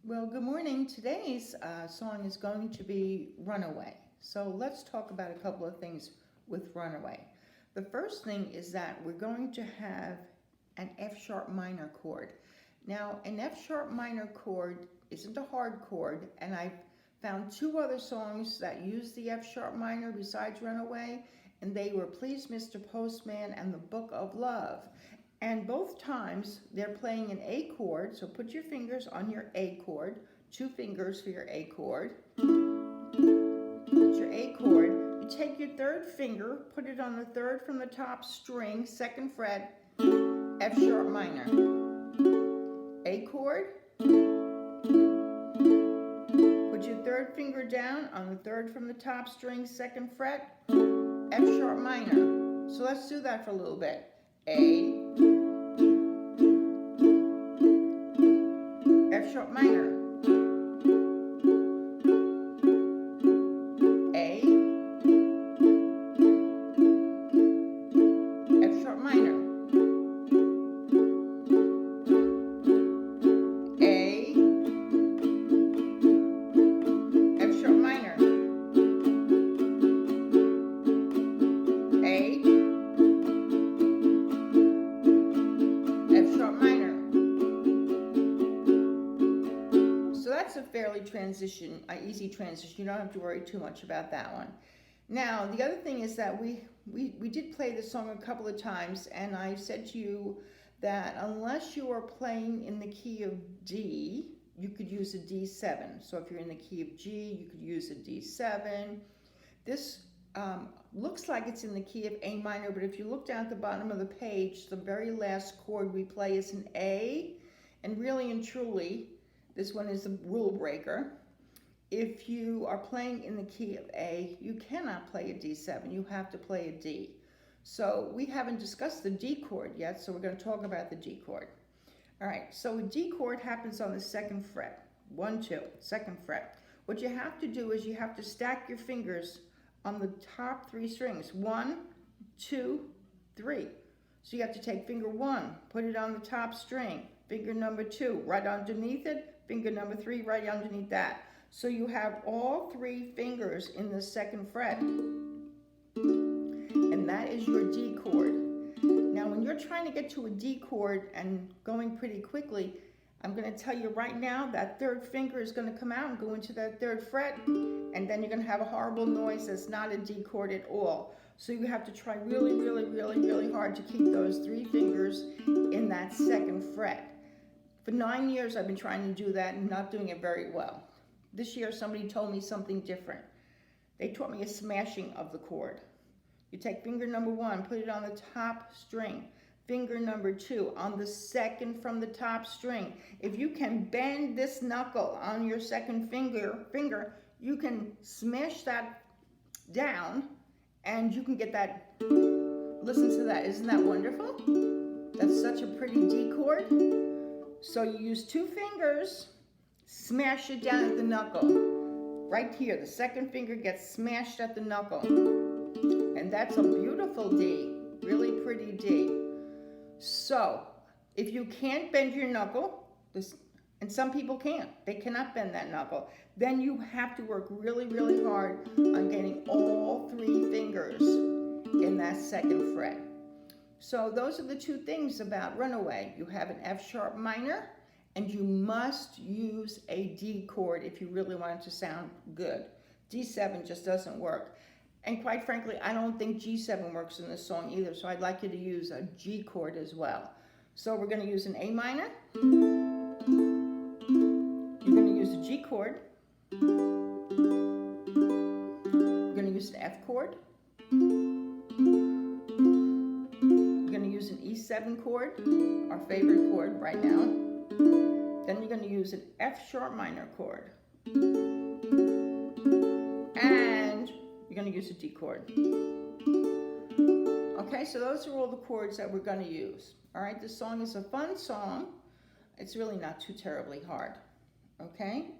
Well, good morning. Today's song is going to be Runaway. So let's talk about a couple of things with Runaway. The first thing is that we're going to have an F sharp minor chord. Now, an F sharp minor chord isn't a hard chord, and I've found two other songs that use the F sharp minor besides Runaway, and they were Please Mr. Postman and The Book of Love. And both times they're playing an A chord, so put your fingers on your A chord, 2 fingers for your A chord. Put your A chord. You take your third finger, put it on the third from the top string, 2nd fret, F sharp minor. A chord. Put your third finger down on the third from the top string, 2nd fret, F sharp minor. So let's do that for a little bit. A, F sharp minor, A, F sharp minor, A, F sharp minor, A, F sharp minor. So that's a fairly easy transition. You don't have to worry too much about that one. Now, the other thing is that we did play this song a couple of times, and I said to you that unless you are playing in the key of D, you could use a D7. So if you're in the key of G, you could use a D7. This looks like it's in the key of A minor, but if you look down at the bottom of the page, the very last chord we play is an A, and really and truly, this one is the rule breaker. If you are playing in the key of A, you cannot play a D7. You have to play a D. So we haven't discussed the D chord yet, so we're going to talk about the D chord. All right, so a D chord happens on the 2nd fret. 1, 2, 2nd fret. What you have to do is you have to stack your fingers on the top 3 strings. 1, 2, 3. So you have to take finger 1, put it on the top string. Finger number 2, right underneath it. Finger number 3, right underneath that. So you have all 3 fingers in the 2nd fret. And that is your D chord. Now, when you're trying to get to a D chord and going pretty quickly, I'm going to tell you right now that 3rd finger is going to come out and go into that 3rd fret, and then you're going to have a horrible noise that's not a D chord at all. So you have to try really, really, really, really hard to keep those 3 fingers in that 2nd fret. For 9 years, I've been trying to do that and not doing it very well. This year, somebody told me something different. They taught me a smashing of the chord. You take finger number 1, put it on the top string. Finger number 2 on the 2nd from the top string. If you can bend this knuckle on your 2nd finger, you can smash that down and you can get that. Listen to that. Isn't that wonderful? That's such a pretty D chord. So you use 2 fingers, smash it down at the knuckle. Right here, the 2nd finger gets smashed at the knuckle. And that's a beautiful D, really pretty D. So, if you can't bend your knuckle, and some people can't, they cannot bend that knuckle, then you have to work really, really hard on getting all 3 fingers in that 2nd fret. So those are the 2 things about Runaway. You have an F sharp minor, and you must use a D chord if you really want it to sound good. D7 just doesn't work. And quite frankly, I don't think G7 works in this song either, so I'd like you to use a G chord as well. So we're going to use an A minor. You're going to use a G chord. You're going to use an F chord. You're going to use an E7 chord, our favorite chord right now. Then you're going to use an F sharp minor chord. And you're going to use a D chord. Okay, so those are all the chords that we're going to use. All right, this song is a fun song. It's really not too terribly hard. Okay,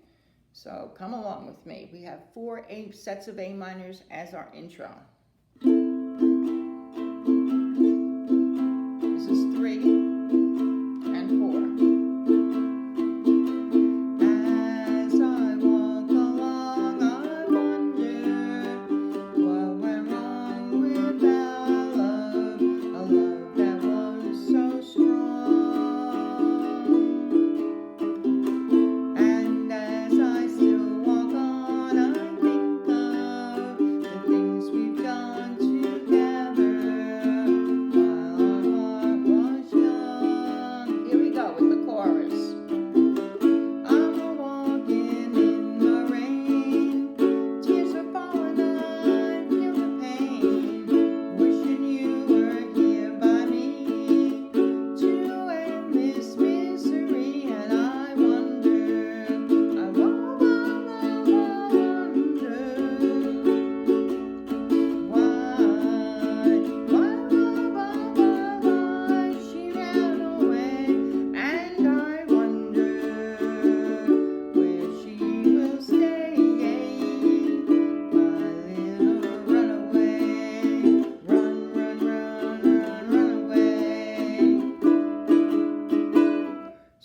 so come along with me. We have 4 sets of A minors as our intro. This is 3 and 4.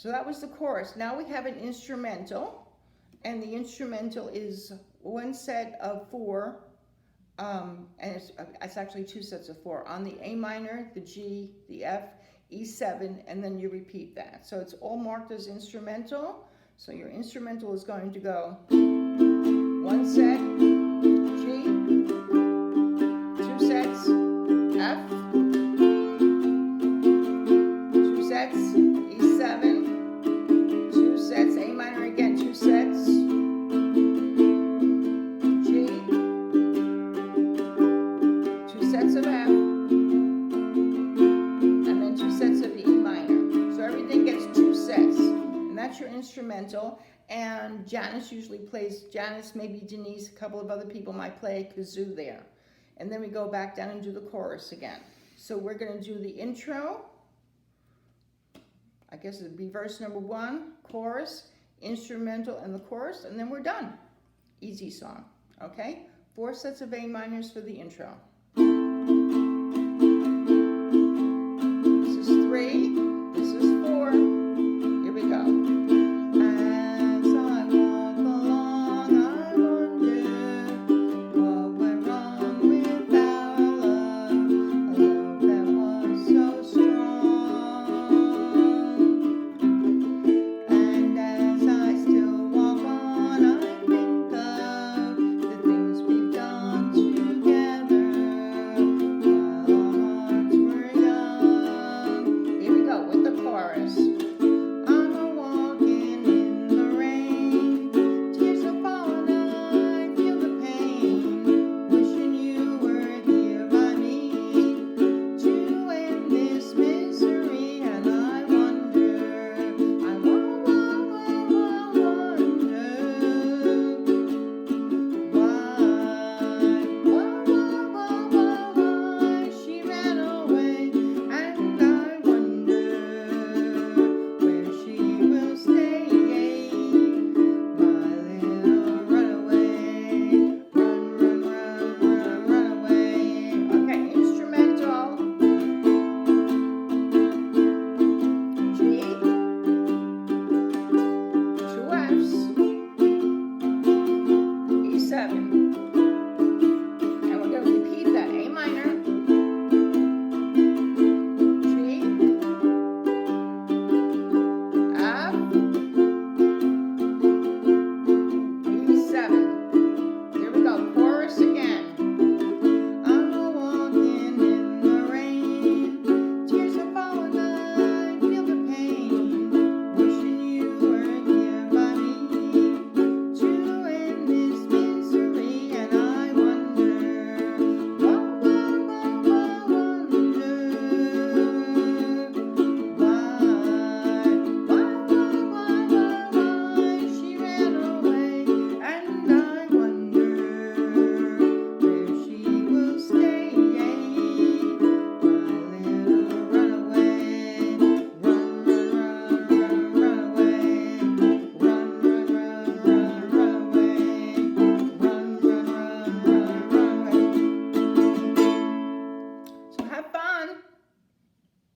So that was the chorus. Now we have an instrumental, and the instrumental is one set of 4, and it's actually 2 sets of 4, on the A minor, the G, the F, E7, and then you repeat that. So it's all marked as instrumental. So your instrumental is going to go 1 set, G, 2 sets, F, 2 sets, E7, 2 sets, A minor again, 2 sets, G, 2 sets of F, and then 2 sets of E minor. So everything gets 2 sets, and that's your instrumental. And Janice usually plays, Janice, maybe Denise, a couple of other people might play kazoo there. And then we go back down and do the chorus again. So we're going to do the intro. I guess it'd be verse number 1, chorus, instrumental, and the chorus, and then we're done. Easy song, okay? 4 sets of A minors for the intro.